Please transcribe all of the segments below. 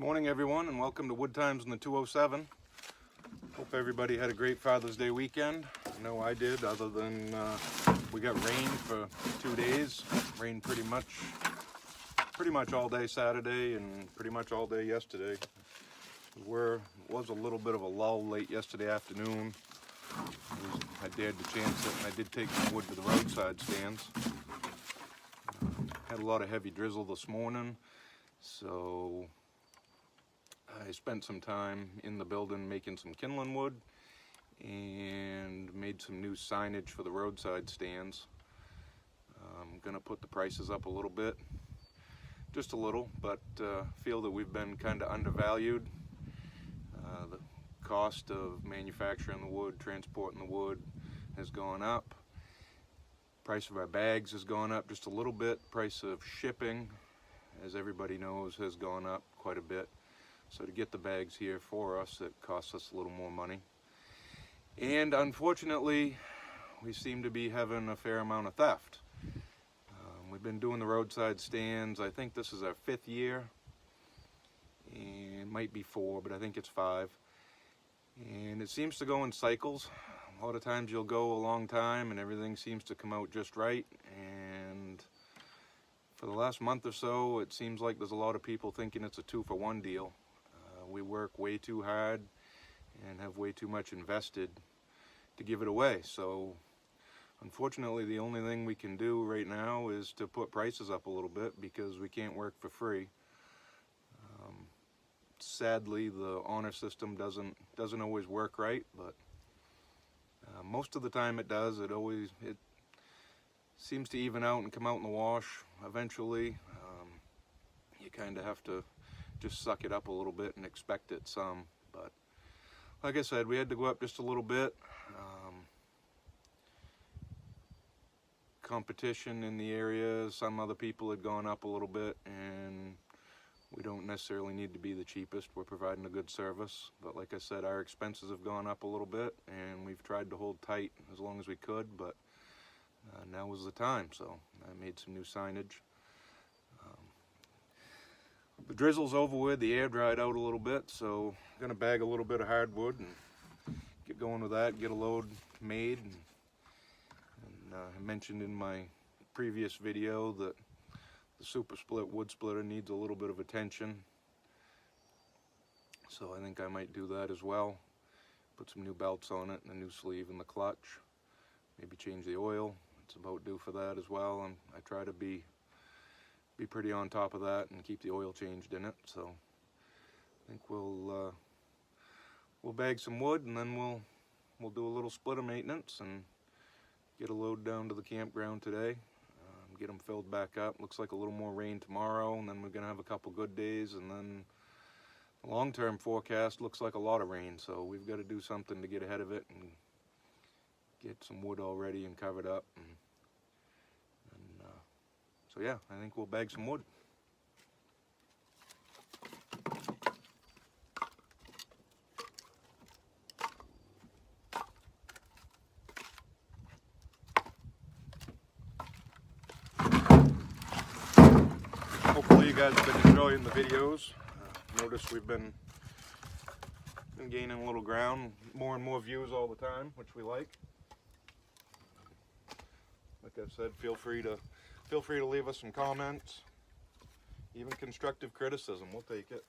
Morning everyone, and welcome to Wood Times in the 207. Hope everybody had a great Father's Day weekend. I know I did, other than we got rain for 2 days. Rain pretty much all day Saturday and pretty much all day yesterday. It was a little bit of a lull late yesterday afternoon. I dared to chance it, and I did take some wood to the roadside stands. Had a lot of heavy drizzle this morning, so I spent some time in the building making some kindling wood and made some new signage for the roadside stands. I'm going to put the prices up a little bit, just a little, but feel that we've been kind of undervalued. The cost of manufacturing the wood, transporting the wood has gone up. Price of our bags has gone up just a little bit. Price of shipping, as everybody knows, has gone up quite a bit. So to get the bags here for us, it costs us a little more money. And unfortunately, we seem to be having a fair amount of theft. We've been doing the roadside stands. I think this is our 5th year. And it might be 4, but I think it's 5. And it seems to go in cycles. A lot of times you'll go a long time and everything seems to come out just right. And for the last month or so, it seems like there's a lot of people thinking it's a 2-for-1 deal. We work way too hard and have way too much invested to give it away. So unfortunately, the only thing we can do right now is to put prices up a little bit because we can't work for free. Sadly, the honor system doesn't always work right, but most of the time it does. It seems to even out and come out in the wash eventually. You kind of have to just suck it up a little bit and expect it some. But like I said, we had to go up just a little bit. Competition in the area, some other people had gone up a little bit, and we don't necessarily need to be the cheapest. We're providing a good service, but like I said, our expenses have gone up a little bit, and we've tried to hold tight as long as we could, but now was the time. So I made some new signage. The drizzle's over with, the air dried out a little bit, so I'm going to bag a little bit of hardwood and get going with that, get a load made. And I mentioned in my previous video that the Super Split wood splitter needs a little bit of attention, so I think I might do that as well. Put some new belts on it and a new sleeve in the clutch. Maybe change the oil. It's about due for that as well. And I try to be pretty on top of that and keep the oil changed in it. So I think we'll bag some wood, and then we'll do a little splitter maintenance and get a load down to the campground today. Get them filled back up. Looks like a little more rain tomorrow, and then we're gonna have a couple good days, and then the long-term forecast looks like a lot of rain, so we've got to do something to get ahead of it and get some wood all ready and covered up. So yeah, I think we'll bag some wood. Hopefully you guys have been enjoying the videos. Notice we've been gaining a little ground, more and more views all the time, which we like. Like I said, feel free to leave us some comments, even constructive criticism. We'll take it.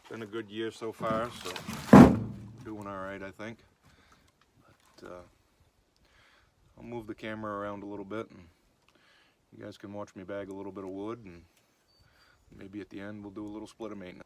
Been a good year so far, so doing all right, I think. But I'll move the camera around a little bit, and you guys can watch me bag a little bit of wood, and maybe at the end we'll do a little splitter maintenance.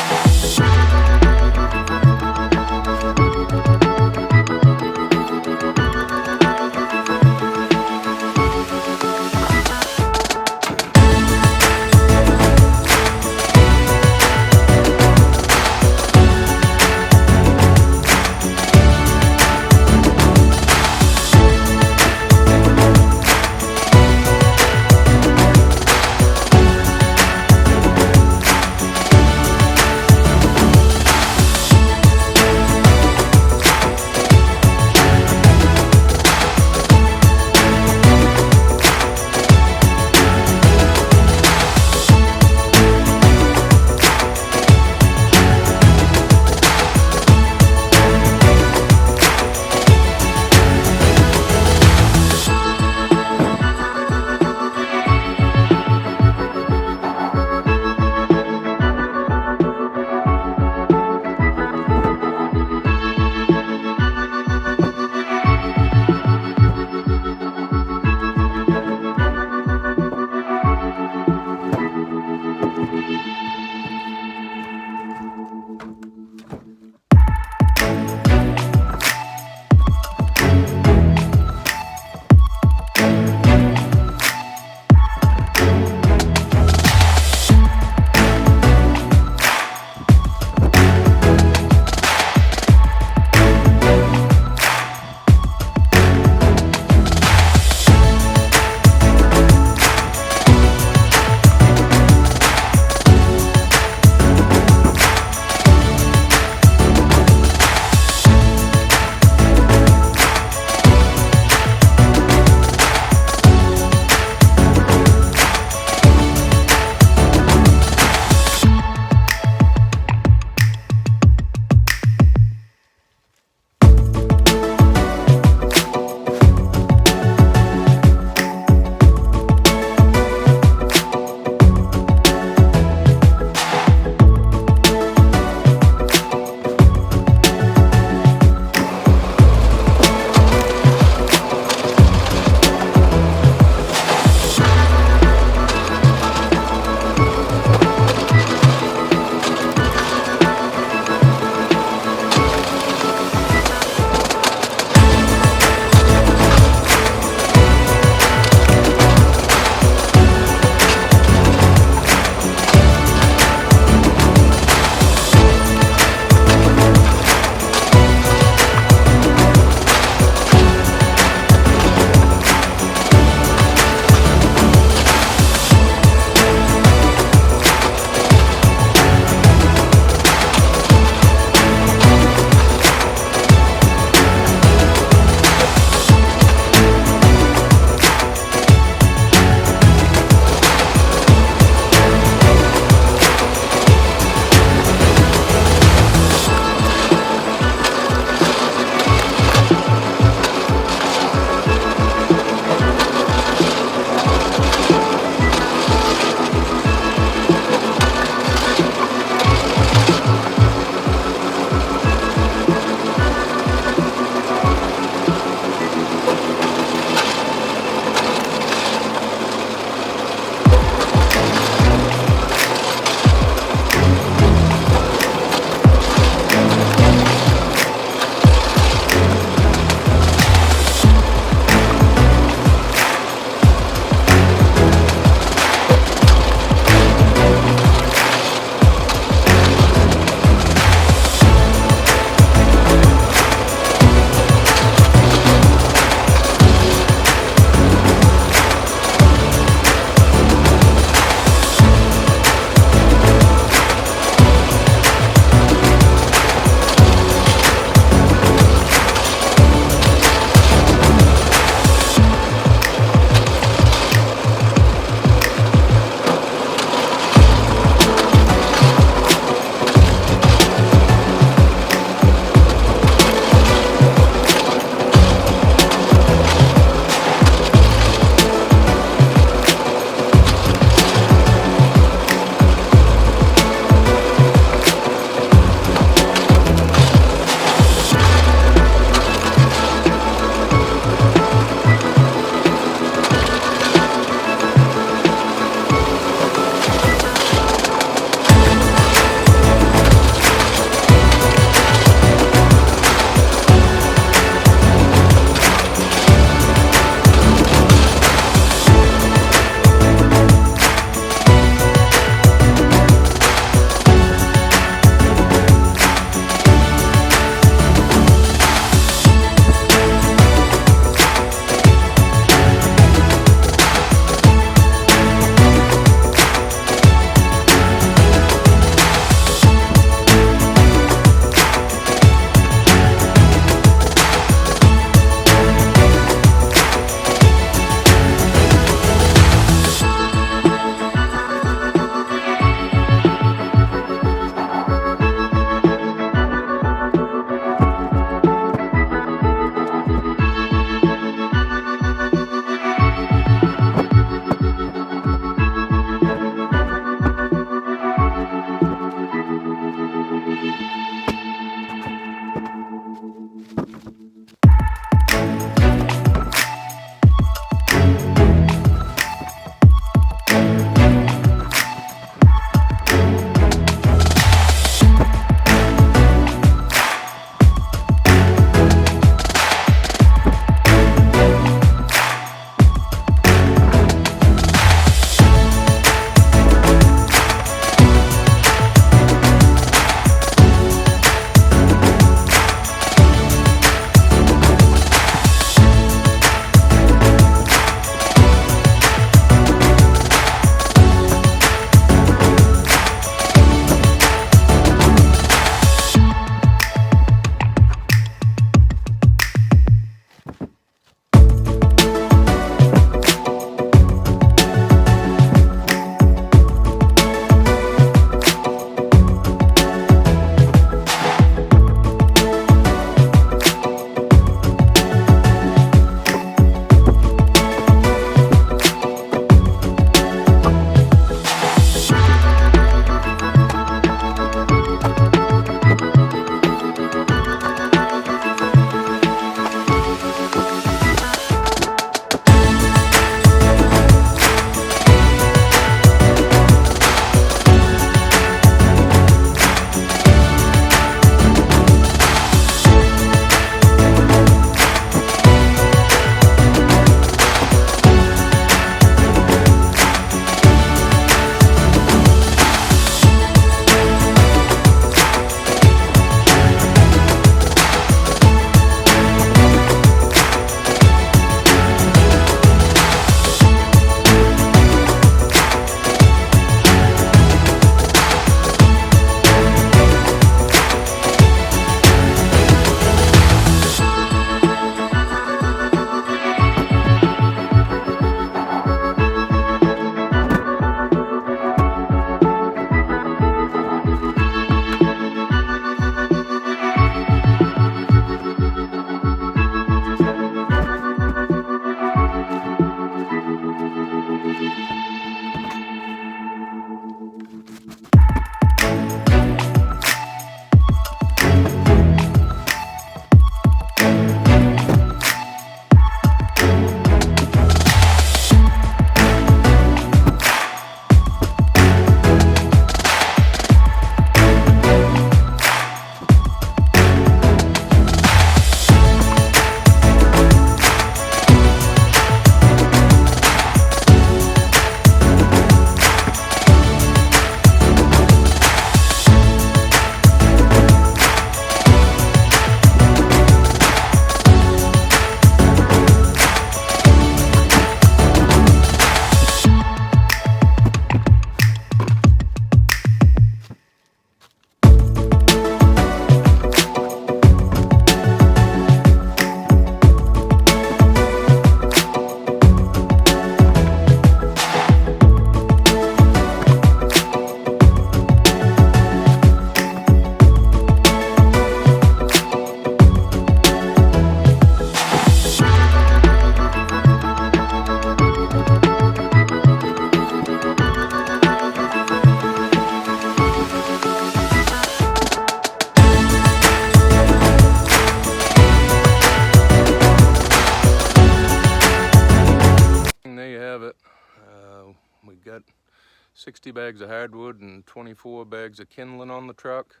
60 bags of hardwood and 24 bags of kindling on the truck.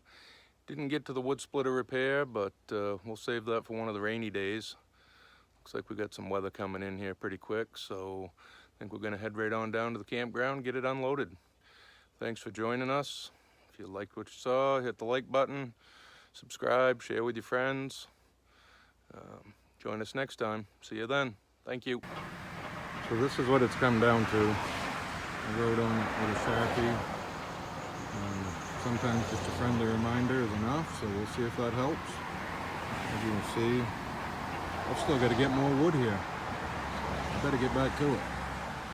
Didn't get to the wood splitter repair, but we'll save that for one of the rainy days. Looks like we got some weather coming in here pretty quick, so I think we're gonna head right on down to the campground, get it unloaded. Thanks for joining us. If you liked what you saw, hit the like button, subscribe, share with your friends. Join us next time. See you then. Thank you. So this is what it's come down to. I wrote on it with a Sharpie. Sometimes just a friendly reminder is enough, so we'll see if that helps. As you can see, I've still got to get more wood here. I better get back to it.